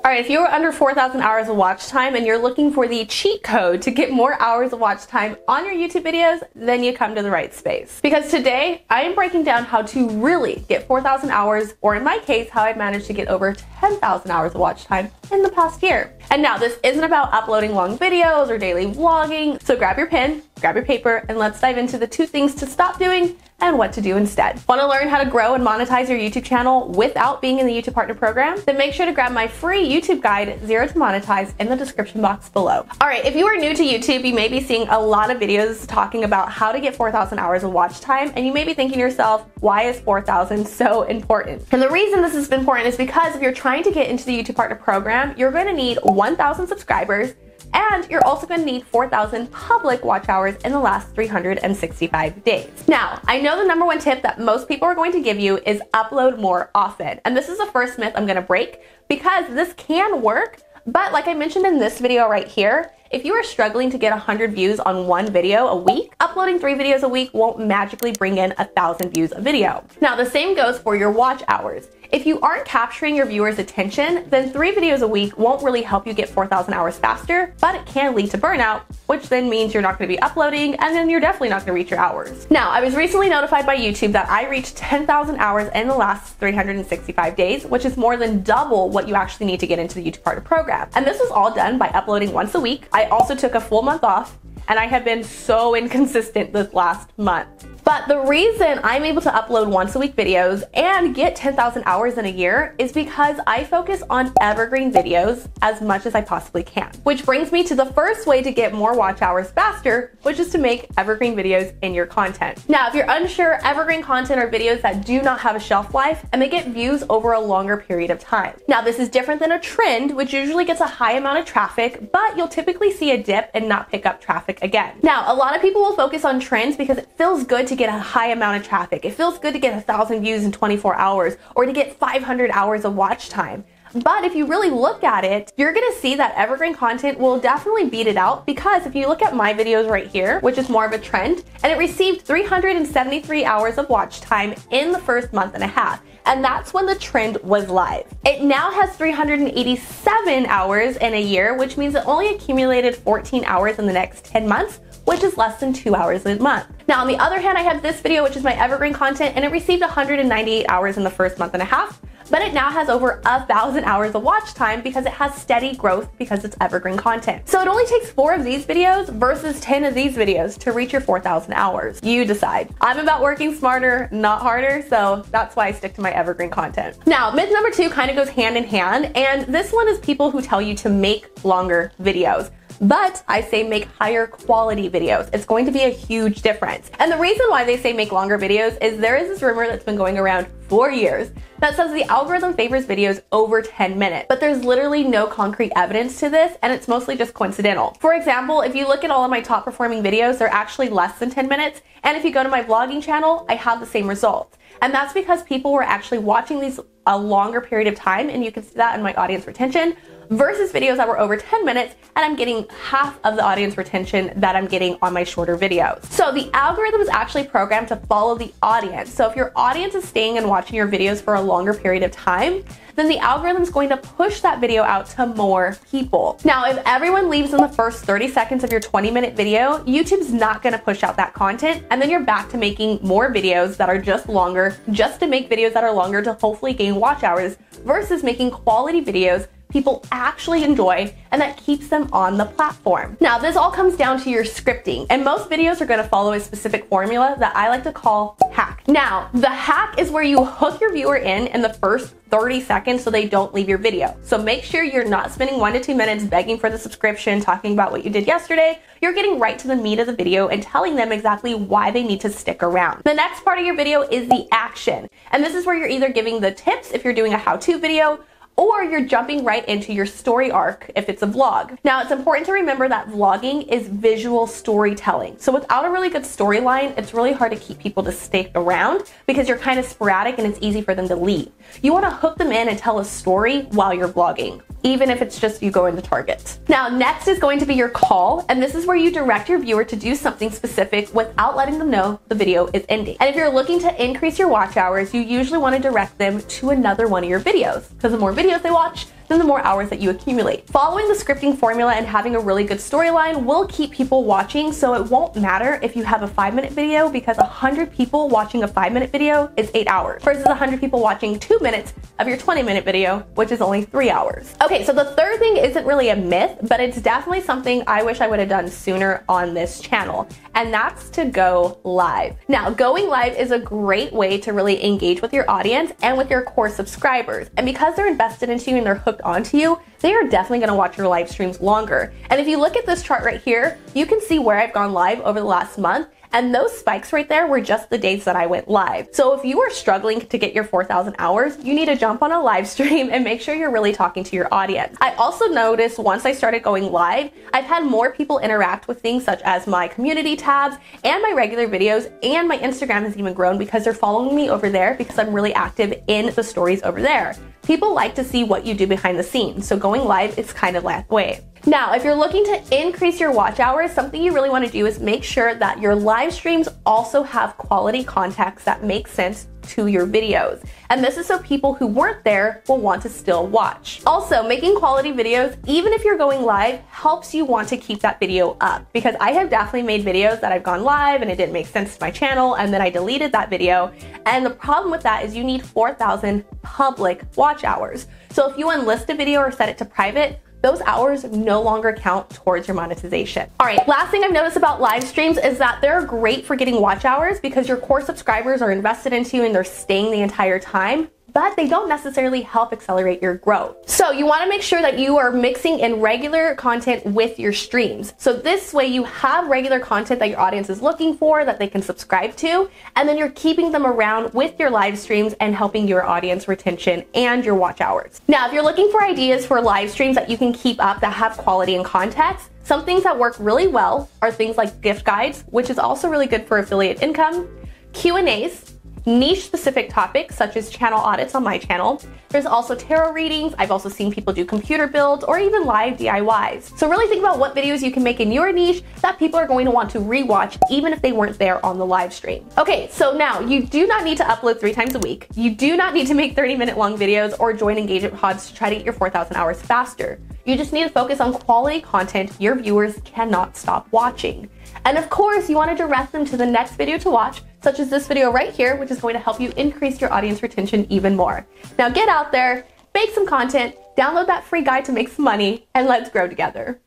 All right, if you are under 4,000 hours of watch time and you're looking for the cheat code to get more hours of watch time on your YouTube videos, then you come to the right space. Because today I am breaking down how to really get 4,000 hours, or in my case, how I managed to get over 10,000 hours of watch time in the past year. And now this isn't about uploading long videos or daily vlogging. So grab your pen, grab your paper, and let's dive into the 2 things to stop doing and what to do instead. Want to learn how to grow and monetize your YouTube channel without being in the YouTube Partner Program? Then make sure to grab my free YouTube guide, Zero to Monetize, in the description box below. All right, if you are new to YouTube, you may be seeing a lot of videos talking about how to get 4,000 hours of watch time, and you may be thinking to yourself, why is 4,000 so important? And the reason this is important is because if you're trying to get into the YouTube Partner Program, you're going to need 1,000 subscribers, and you're also going to need 4,000 public watch hours in the last 365 days. Now, I know the #1 tip that most people are going to give you is upload more often. And this is the first myth I'm going to break, because this can work, but like I mentioned in this video right here, if you are struggling to get 100 views on one video a week, uploading 3 videos a week won't magically bring in 1,000 views a video. Now, the same goes for your watch hours. If you aren't capturing your viewers' attention, then 3 videos a week won't really help you get 4,000 hours faster, but it can lead to burnout, which then means you're not going to be uploading, and then you're definitely not going to reach your hours. Now, I was recently notified by YouTube that I reached 10,000 hours in the last 365 days, which is more than double what you actually need to get into the YouTube Partner Program. And this was all done by uploading once a week. I also took a full month off, and I have been so inconsistent this last month. But the reason I'm able to upload once a week videos and get 10,000 hours in a year is because I focus on evergreen videos as much as I possibly can. Which brings me to the first way to get more watch hours faster, which is to make evergreen videos in your content. Now, if you're unsure, evergreen content are videos that do not have a shelf life and they get views over a longer period of time. Now, this is different than a trend, which usually gets a high amount of traffic, but you'll typically see a dip and not pick up traffic again. Now, a lot of people will focus on trends because it feels good to get a high amount of traffic. It feels good to get 1,000 views in 24 hours or to get 500 hours of watch time. But if you really look at it, you're gonna see that evergreen content will definitely beat it out, because if you look at my videos right here, which is more of a trend, and it received 373 hours of watch time in the first month and a half. And that's when the trend was live. It now has 387 hours in a year, which means it only accumulated 14 hours in the next 10 months, which is less than 2 hours a month. Now, on the other hand, I have this video, which is my evergreen content, and it received 198 hours in the first month and a half, but it now has over 1,000 hours of watch time because it has steady growth because it's evergreen content. So it only takes 4 of these videos versus 10 of these videos to reach your 4,000 hours. You decide. I'm about working smarter, not harder, so that's why I stick to my evergreen content. Now, myth #2 kind of goes hand in hand, and this one is people who tell you to make longer videos. But I say make higher quality videos. It's going to be a huge difference. And the reason why they say make longer videos is there is this rumor that's been going around for years that says the algorithm favors videos over 10 minutes. But there's literally no concrete evidence to this, and it's mostly just coincidental. For example, if you look at all of my top performing videos, they're actually less than 10 minutes. And if you go to my vlogging channel, I have the same results. And that's because people were actually watching these a longer period of time, and you can see that in my audience retention, versus videos that were over 10 minutes, and I'm getting half of the audience retention that I'm getting on my shorter videos. So the algorithm is actually programmed to follow the audience. So if your audience is staying and watching your videos for a longer period of time, then the algorithm is going to push that video out to more people. Now, if everyone leaves in the first 30 seconds of your 20-minute video, YouTube's not gonna push out that content, and then you're back to making more videos that are just longer, just to make videos that are longer to hopefully gain watch hours, versus making quality videos people actually enjoy and that keeps them on the platform. Now, this all comes down to your scripting, and most videos are gonna follow a specific formula that I like to call HAC. Now, the HAC is where you hook your viewer in the first 30 seconds so they don't leave your video. So make sure you're not spending 1 to 2 minutes begging for the subscription, talking about what you did yesterday. You're getting right to the meat of the video and telling them exactly why they need to stick around. The next part of your video is the action. And this is where you're either giving the tips if you're doing a how-to video, or you're jumping right into your story arc if it's a vlog. Now, it's important to remember that vlogging is visual storytelling. So without a really good storyline, it's really hard to keep people to stick around because you're kind of sporadic and it's easy for them to leave. You want to hook them in and tell a story while you're vlogging, even if it's just you going to Target. Now, next is going to be your call, and this is where you direct your viewer to do something specific without letting them know the video is ending. And if you're looking to increase your watch hours, you usually want to direct them to another one of your videos, because the more videos they watch, the than the more hours that you accumulate. Following the scripting formula and having a really good storyline will keep people watching, so it won't matter if you have a 5-minute video, because 100 people watching a 5-minute video is 8 hours versus 100 people watching 2 minutes of your 20-minute video, which is only 3 hours. Okay, so the third thing isn't really a myth, but it's definitely something I wish I would have done sooner on this channel, and that's to go live. Now, going live is a great way to really engage with your audience and with your core subscribers, and because they're invested into you and they're hooked onto you, they are definitely going to watch your live streams longer. And if you look at this chart right here, you can see where I've gone live over the last month. And those spikes right there were just the days that I went live. So if you are struggling to get your 4,000 hours, you need to jump on a live stream and make sure you're really talking to your audience. I also noticed once I started going live, I've had more people interact with things such as my community tabs and my regular videos, and my Instagram has even grown because they're following me over there because I'm really active in the stories over there. People like to see what you do behind the scenes, so going live is kind of that way. Now, if you're looking to increase your watch hours, something you really want to do is make sure that your live streams also have quality context that makes sense to your videos. And this is so people who weren't there will want to still watch. Also, making quality videos, even if you're going live, helps you want to keep that video up, because I have definitely made videos that I've gone live and it didn't make sense to my channel, and then I deleted that video. And the problem with that is you need 4,000 public watch hours. So if you unlist a video or set it to private, those hours no longer count towards your monetization. All right, last thing I've noticed about live streams is that they're great for getting watch hours because your core subscribers are invested into you and they're staying the entire time, but they don't necessarily help accelerate your growth. So you want to make sure that you are mixing in regular content with your streams. So this way you have regular content that your audience is looking for, that they can subscribe to, and then you're keeping them around with your live streams and helping your audience retention and your watch hours. Now, if you're looking for ideas for live streams that you can keep up that have quality and context, some things that work really well are things like gift guides, which is also really good for affiliate income, Q&As, niche specific topics such as channel audits on my channel. There's also tarot readings. I've also seen people do computer builds or even live DIYs. So really think about what videos you can make in your niche that people are going to want to rewatch even if they weren't there on the live stream. Okay, so now you do not need to upload 3 times a week. You do not need to make 30-minute long videos or join engagement pods to try to get your 4,000 hours faster. You just need to focus on quality content your viewers cannot stop watching. And of course, you want to direct them to the next video to watch, such as this video right here, which is going to help you increase your audience retention even more. Now get out there, make some content, download that free guide to make some money, and let's grow together.